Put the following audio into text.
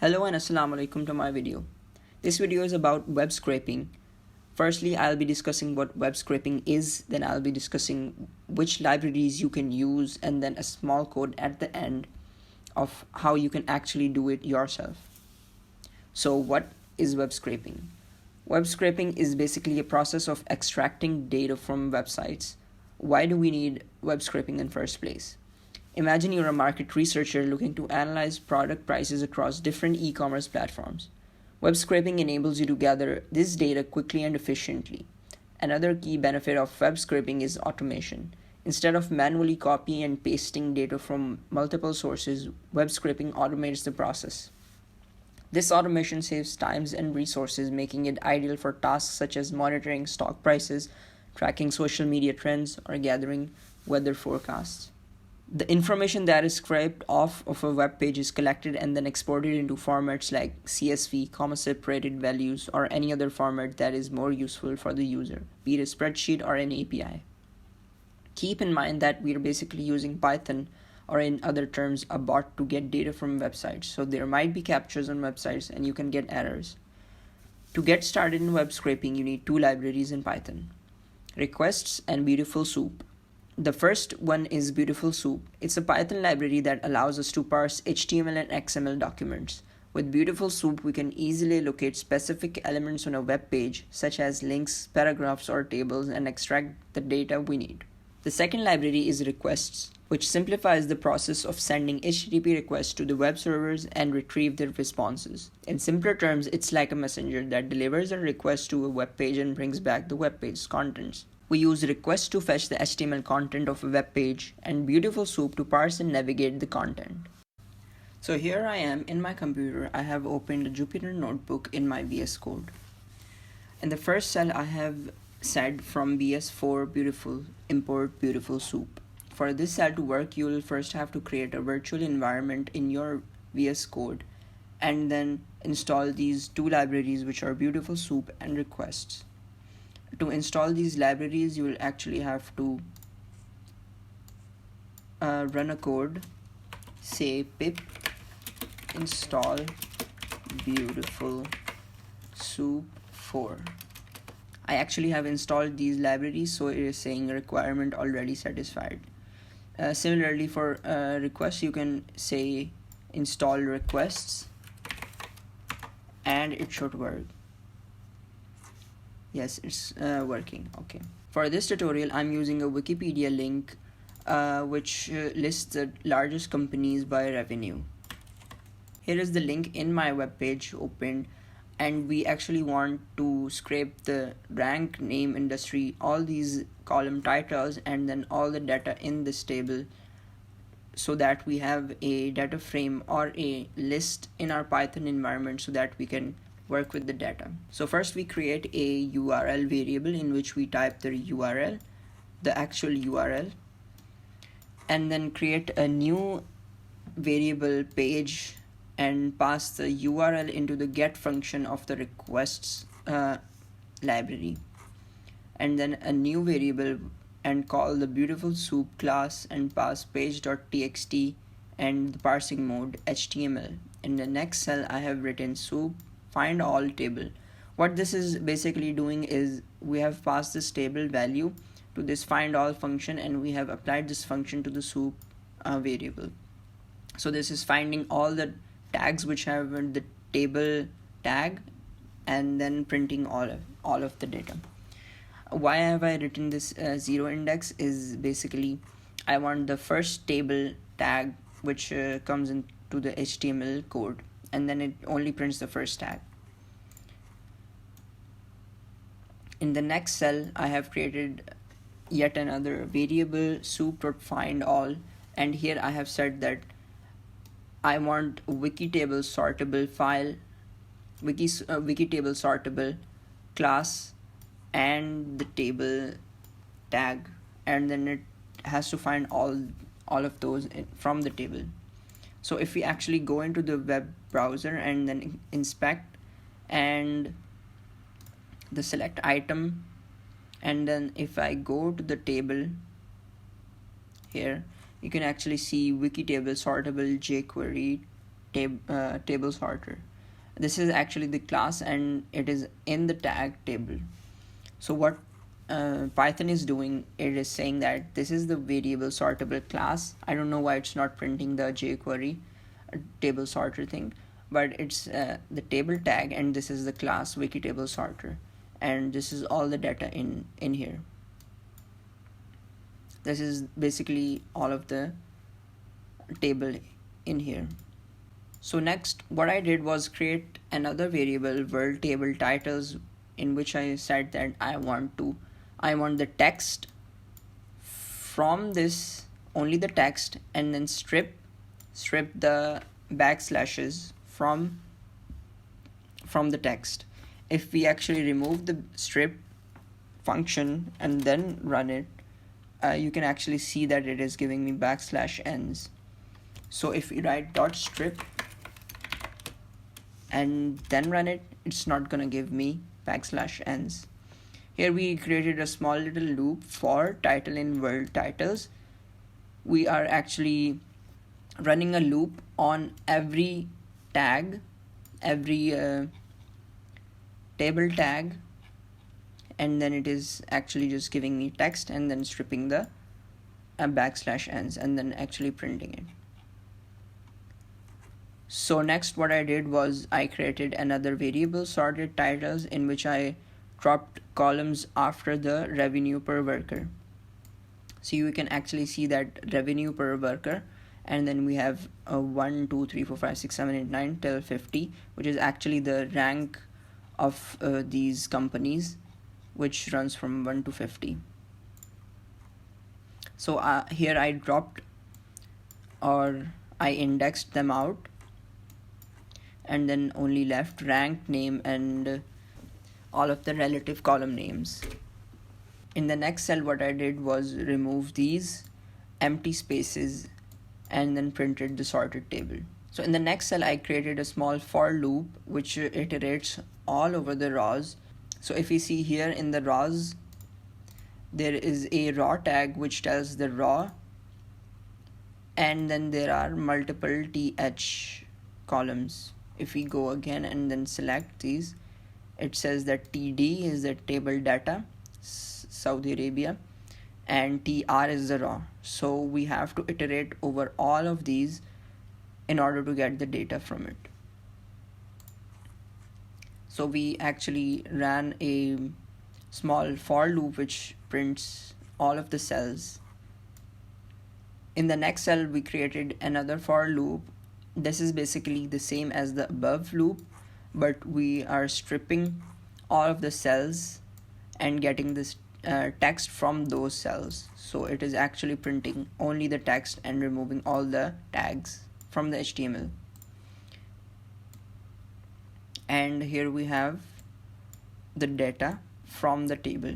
Hello and assalamu alaikum to my video. This video is about web scraping. Firstly, I'll be discussing what web scraping is, then I'll be discussing which libraries you can use, and then a small code at the end of how you can actually do it yourself. So what is web scraping? Web scraping is basically a process of extracting data from websites. Why do we need web scraping in the first place? Imagine you're a market researcher looking to analyze product prices across different e-commerce platforms. Web scraping enables you to gather this data quickly and efficiently. Another key benefit of web scraping is automation. Instead of manually copying and pasting data from multiple sources, web scraping automates the process. This automation saves time and resources, making it ideal for tasks such as monitoring stock prices, tracking social media trends, or gathering weather forecasts. The information that is scraped off of a web page is collected and then exported into formats like CSV, comma-separated values, or any other format that is more useful for the user, be it a spreadsheet or an API. Keep in mind that we are basically using Python, or in other terms, a bot to get data from websites, so there might be captchas on websites and you can get errors. To get started in web scraping, you need two libraries in Python: Requests and Beautiful Soup. The first one is Beautiful Soup. It's a Python library that allows us to parse HTML and XML documents. With Beautiful Soup, we can easily locate specific elements on a web page, such as links, paragraphs, or tables, and extract the data we need. The second library is Requests, which simplifies the process of sending HTTP requests to the web servers and retrieve their responses. In simpler terms, it's like a messenger that delivers a request to a web page and brings back the web page's contents. We use Requests to fetch the HTML content of a web page and Beautiful Soup to parse and navigate the content. So here I am in my computer. I have opened a Jupyter notebook in my VSCode. In the first cell, I have said from VS4 Beautiful import Beautiful Soup. For this cell to work, you will first have to create a virtual environment in your VSCode and then install these two libraries, which are Beautiful Soup and Requests. To install these libraries, you will actually have to run a code, say pip install Beautiful Soup 4. I actually have installed these libraries, so it is saying requirement already satisfied. Similarly, for requests, you can say install requests and it should work. Yes, it's working. Okay. For this tutorial, I'm using a Wikipedia link which lists the largest companies by revenue. Here is the link in my web page opened, and we actually want to scrape the rank, name, industry, all these column titles, and then all the data in this table, so that we have a data frame or a list in our Python environment so that we can work with the data. So first we create a URL variable in which we type the URL, the actual URL, and then create a new variable page and pass the URL into the get function of the requests library, and then a new variable and call the Beautiful Soup class and pass page.txt and the parsing mode HTML. In the next cell, I have written soup find all table. What this is basically doing is we have passed this table value to this find all function, and we have applied this function to the soup variable. So this is finding all the tags which have the table tag and then printing all of the data. Why have I written this zero index is basically I want the first table tag which comes into the HTML code, and then it only prints the first tag. In the next cell, I have created yet another variable soup.findAll, and here I have said that I want wikitable sortable file, wikitable sortable class and the table tag, and then it has to find all of those from the table. So if we actually go into the web browser and then inspect and the select item, and then if I go to the table here, you can actually see wikitable sortable jQuery table sorter. This is actually the class and it is in the tag table. So what Python is doing, it is saying that this is the variable sortable class. I don't know why it's not printing the jQuery table sorter thing, but it's the table tag, and this is the class wiki table sorter, and this is all the data in here. This is basically all of the table in here. So next what I did was create another variable world table titles, in which I said that I want the text from this, only the text, and then strip the backslashes from the text. If we actually remove the strip function and then run it, you can actually see that it is giving me \n. So if we write .strip and then run it, it's not gonna give me \n. Here we created a small little loop for title in world titles. We are actually running a loop on every tag, every table tag, and then it is actually just giving me text and then stripping the \n and then actually printing it. So next what I did was I created another variable sorted titles, in which I dropped columns after the revenue per worker. So you can actually see that revenue per worker, and then we have 1 2 3 4 5 6 7 8 9 till 50, which is actually the rank of these companies, which runs from 1 to 50. So here I dropped, or I indexed them out, and then only left rank, name, and all of the relative column names. In the next cell what I did was remove these empty spaces and then printed the sorted table. So in the next cell I created a small for loop which iterates all over the rows. So if you see here in the rows, there is a raw tag which tells the raw, and then there are multiple th columns. If we go again and then select these, it says that td is the table data, Saudi Arabia, and tr is the raw. So we have to iterate over all of these in order to get the data from it. So we actually ran a small for loop which prints all of the cells. In the next cell we created another for loop. This is basically the same as the above loop, but we are stripping all of the cells and getting this text from those cells. So it is actually printing only the text and removing all the tags from the HTML. And here we have the data from the table.